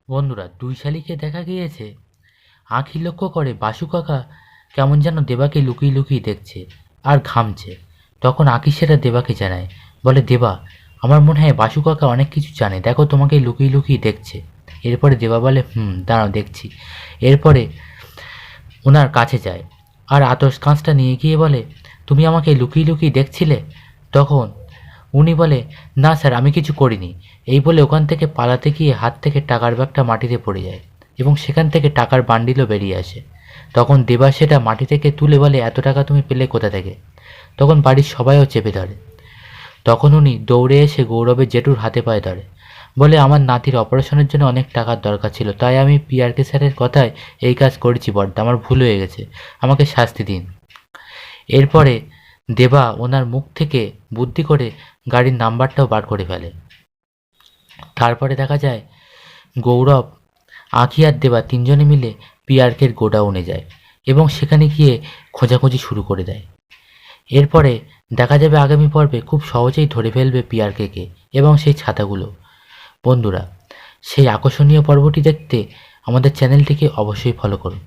বন্ধুরা, দুই শালিকে দেখা গিয়েছে। আঁখি লক্ষ্য করে বাসু কাকা কেমন যেন দেবাকে লুকিয়ে লুকিয়ে দেখছে আর ঘামছে। তখন আঁখি সেটা দেবাকে জানায়, বলে, দেবা, আমার মনে হয় বাসু কাকা অনেক কিছু জানে, দেখো তোমাকে লুকিয়ে লুকিয়ে দেখছে। এরপরে দেবা বলে, দাঁড়াও দেখছি। এরপরে ওনার কাছে যায় আর আতস কাঁচটা নিয়ে গিয়ে বলে, তুমি আমাকে লুকিয়ে লুকিয়ে দেখছিলে? তখন উনি বলে, না স্যার, আমি কিছু করিনি। এই বলে ওখান থেকে পালাতে গিয়ে হাত থেকে টাকার ব্যাগটা মাটিতে পড়ে যায় এবং সেখান থেকে টাকার বান্ডিলও বেরিয়ে আসে। তখন দেবা সেটা মাটি থেকে তুলে বলে, এত টাকা তুমি পেলে কোথা থেকে? তখন বাড়ির সবাইও চেপে ধরে। তখন উনি দৌড়ে এসে গৌরবের জেঠুর হাতে পায়ে ধরে, বলে, আমার নাতির অপারেশনের জন্য অনেক টাকার দরকার ছিল, তাই আমি পিআরকে স্যারের কথায় এই কাজ করেছি বড়দা, আমার ভুল হয়ে গেছে, আমাকে শাস্তি দিন। এরপরে দেবা ওনার মুখ থেকে বুদ্ধি করে গাড়ির নাম্বারটাও বার করে ফেলে। তারপরে দেখা যায় গৌরব, আঁখি আর দেবা তিনজনে মিলে পিআরকের গোডাউনে যায় এবং সেখানে গিয়ে খোঁজাখুঁজি শুরু করে দেয়। এরপরে দেখা যাবে আগামী পর্বে খুব সহজেই ধরে ফেলবে পিআরকে এবং সেই ছাতাগুলো। বন্ধুরা, সেই আকর্ষণীয় পর্বটি দেখতে আমাদের চ্যানেলটিকে অবশ্যই ফলো করুন।